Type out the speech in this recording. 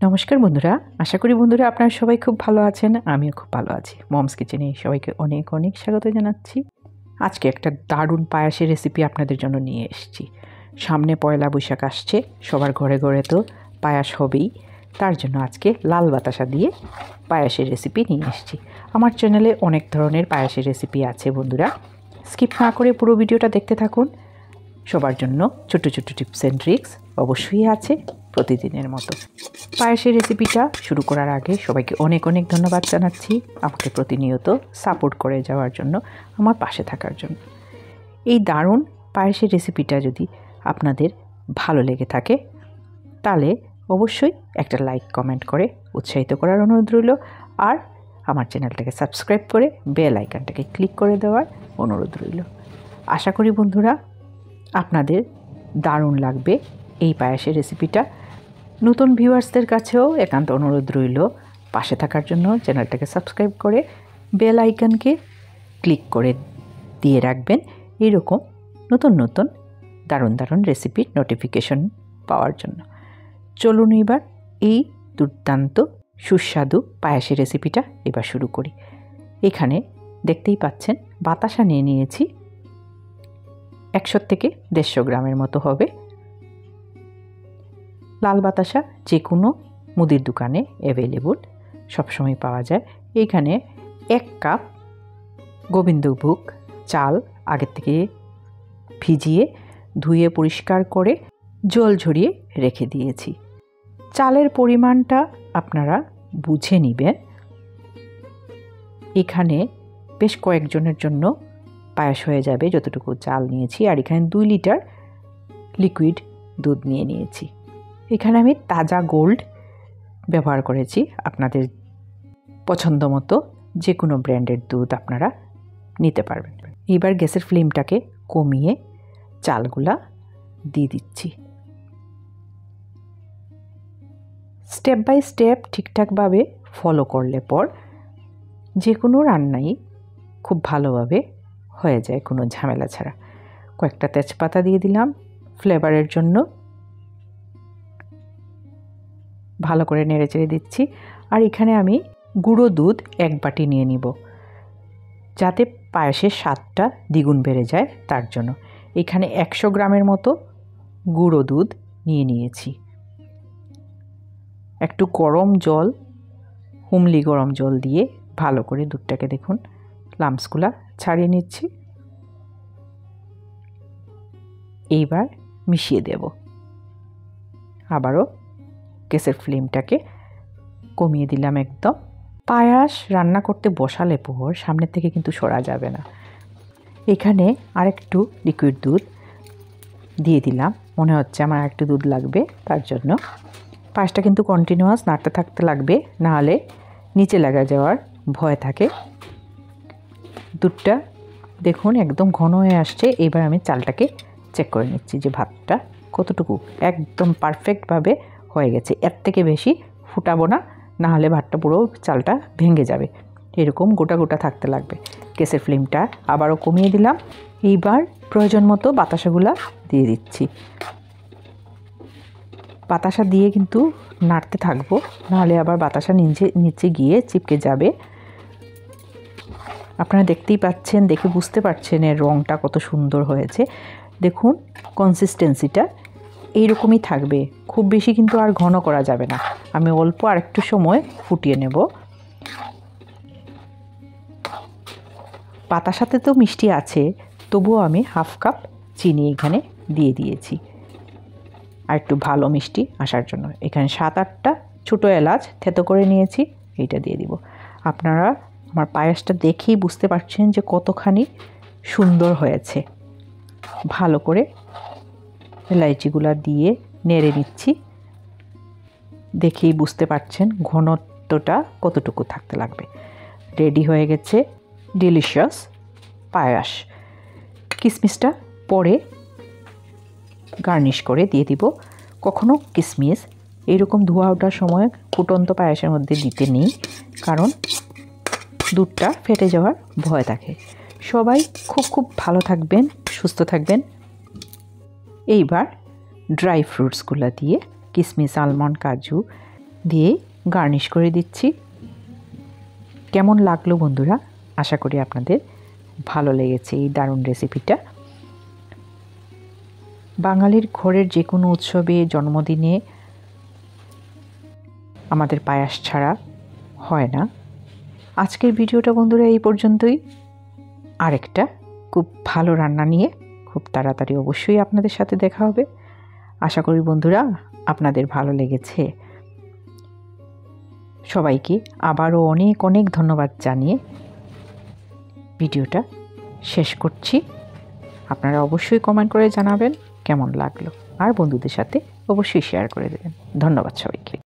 নমস্কার বন্ধুরা, আশা করি বন্ধুরা আপনারা সবাই খুব ভালো আছেন। আমিও খুব ভালো আছি। মমস কিচেনে সবাইকে অনেক অনেক স্বাগত জানাচ্ছি। আজকে একটা দারুণ পায়েসের রেসিপি আপনাদের জন্য নিয়ে এসেছি। সামনে পয়লা বৈশাখ আসছে, সবার ঘরে ঘরে তো পায়েস হবেই। তার জন্য আজকে লাল বাতাসা দিয়ে পায়েসের রেসিপি নিয়ে এসেছি। আমার চ্যানেলে অনেক ধরনের পায়েসের রেসিপি আছে বন্ধুরা, স্কিপ না করে পুরো ভিডিওটা দেখতে থাকুন। সবার জন্য ছোট ছোট টিপস অ্যান্ড ট্রিক্স অবশ্যই আছে প্রতিদিনের মতো। পায়েসের রেসিপিটা শুরু করার আগে সবাইকে অনেক অনেক ধন্যবাদ জানাচ্ছি আমাকে প্রতিনিয়ত সাপোর্ট করে যাওয়ার জন্য, আমার পাশে থাকার জন্য। এই দারুণ পায়েসের রেসিপিটা যদি আপনাদের ভালো লেগে থাকে তাহলে অবশ্যই একটা লাইক কমেন্ট করে উৎসাহিত করার অনুরোধ রইল, আর আমার চ্যানেলটাকে সাবস্ক্রাইব করে বেল আইকনটাকে ক্লিক করে দেওয়ার অনুরোধ রইল। আশা করি বন্ধুরা আপনাদের দারুণ লাগবে এই পায়েসের রেসিপিটা। নতুন ভিউয়ার্সদের কাছেও একান্ত অনুরোধ রইল পাশে থাকার জন্য, চ্যানেলটাকে সাবস্ক্রাইব করে বেল আইকনকে ক্লিক করে দিয়ে রাখবেন এইরকম নতুন নতুন দারুণ দারুণ রেসিপির নোটিফিকেশন পাওয়ার জন্য। চলুন এবার এই দুর্দান্ত সুস্বাদু পায়েসের রেসিপিটা এবার শুরু করি। এখানে দেখতেই পাচ্ছেন বাতাসা নিয়ে নিয়েছি, 100 থেকে 150 গ্রামের মতো হবে। লাল বাতাসা যে কোনো মুদির দোকানে অ্যাভেলেবল, সবসময় পাওয়া যায়। এইখানে 1 কাপ গোবিন্দভোগ চাল আগের থেকে ভিজিয়ে ধুয়ে পরিষ্কার করে জল ঝরিয়ে রেখে দিয়েছি। চালের পরিমাণটা আপনারা বুঝে নেবেন। এখানে বেশ কয়েকজনের জন্য পায়েস হয়ে যাবে যতটুকু চাল নিয়েছি। আর এখানে 2 লিটার লিকুইড দুধ নিয়ে নিয়েছি। এখানে আমি তাজা গোল্ড ব্যবহার করেছি। আপনাদের পছন্দ মতো যে কোনো ব্র্যান্ডের দুধ আপনারা নিতে পারবেন। এবার গ্যাসের ফ্লেমটাকে কমিয়ে চালগুলা দিয়ে দিচ্ছি। স্টেপ বাই স্টেপ ঠিকঠাকভাবে ফলো করলে পর যে কোনো রান্নাই খুব ভালোভাবে হয়ে যায়, কোনো ঝামেলা ছাড়া। কয়েকটা তেজপাতা দিয়ে দিলাম ফ্লেভারের জন্য। ভালো করে নেড়েচেড়ে দিচ্ছি। আর এখানে আমি গুঁড়ো দুধ 1 বাটি নিয়ে নিব, যাতে পায়েসের স্বাদটা দ্বিগুণ বেড়ে যায় তার জন্য। এখানে 100 গ্রামের মতো গুঁড়ো দুধ নিয়ে নিয়েছি। একটু গরম জল, হুমলি গরম জল দিয়ে ভালো করে দুধটাকে দেখুন লাম্পসগুলা ছাড়িয়ে নিচ্ছি। এইবার মিশিয়ে দেব। আবারও গ্যাসের ফ্লেমটাকে কমিয়ে দিলাম একদম। পায়েস রান্না করতে বসালে পর সামনের থেকে কিন্তু সরা যাবে না। এখানে আরেকটু লিকুইড দুধ দিয়ে দিলাম, মনে হচ্ছে আমার আরেকটু দুধ লাগবে তার জন্য। পায়েসটা কিন্তু কন্টিনিউয়াস নাড়তে থাকতে লাগবে, নাহলে নিচে লাগা যাওয়ার ভয় থাকে। দুধটা দেখুন একদম ঘন হয়ে আসছে। এবার আমি চালটাকে চেক করে নিচ্ছি যে ভাতটা কতটুকু একদম পারফেক্টভাবে হয়ে গেছে। এর থেকে বেশি ফুটাবো না, নাহলে ভাতটা পুরো চালটা ভেঙে যাবে। এরকম গোটা গোটা থাকতে লাগবে। গ্যাসের ফ্লেমটা আবারও কমিয়ে দিলাম। এইবার প্রয়োজন মতো বাতাসাগুলা দিয়ে দিচ্ছি। বাতাসা দিয়ে কিন্তু নাড়তে থাকবো, নাহলে আবার বাতাসা নিচে গিয়ে চিপকে যাবে। আপনারা দেখতেই পাচ্ছেন, দেখে বুঝতে পারছেন এর রঙটা কত সুন্দর হয়েছে। দেখুন কনসিস্টেন্সিটা এইরকমই থাকবে, খুব বেশি কিন্তু আর ঘন করা যাবে না। আমি অল্প আর একটু সময় ফুটিয়ে নেব। বাতাসাতে তো মিষ্টি আছে, তবুও আমি 1/2 কাপ চিনি এখানে দিয়ে দিয়েছি আর একটু ভালো মিষ্টি আসার জন্য। এখানে 7-8টা ছোটো এলাচ থেতো করে নিয়েছি, এইটা দিয়ে দিব। আপনারা আমার পায়েসটা দেখেই বুঝতে পারছেন যে কতখানি সুন্দর হয়েছে। ভালো করে এলাইচিগুলা দিয়ে নেড়ে নিচ্ছি। দেখেই বুঝতে পারছেন ঘনত্বটা কতটুকু থাকতে লাগবে। রেডি হয়ে গেছে ডিলিশিয়াস পায়েস। কিশমিশটা পরে গার্নিশ করে দিয়ে দিব। কখনো কিশমিশ এইরকম ধোয়া ওঠার সময় ফুটন্ত পায়েসের মধ্যে দিতে নেই, কারণ দুধটা ফেটে যাওয়ার ভয় থাকে। সবাই খুব খুব ভালো থাকবেন, সুস্থ থাকবেন। এইবার ড্রাই ফ্রুটসগুলো দিয়ে কিশমিশ, আলমন্ড, কাজু দিয়ে গার্নিশ করে দিচ্ছি। কেমন লাগলো বন্ধুরা? আশা করি আপনাদের ভালো লেগেছে এই দারুণ রেসিপিটা। বাঙালির ঘরের যে কোনো উৎসবে, জন্মদিনে আমাদের পায়াস ছাড়া হয় না। আজকের ভিডিওটা বন্ধুরা এই পর্যন্তই। আরেকটা খুব ভালো রান্না নিয়ে খুব তাড়াতাড়ি অবশ্যই আপনাদের সাথে দেখা হবে। আশা করি বন্ধুরা আপনাদের ভালো লেগেছে। সবাইকে আবারও অনেক অনেক ধন্যবাদ জানিয়ে ভিডিওটা শেষ করছি। আপনারা অবশ্যই কমেন্ট করে জানাবেন কেমন লাগলো, আর বন্ধুদের সাথে অবশ্যই শেয়ার করে দেবেন। ধন্যবাদ সবাইকে।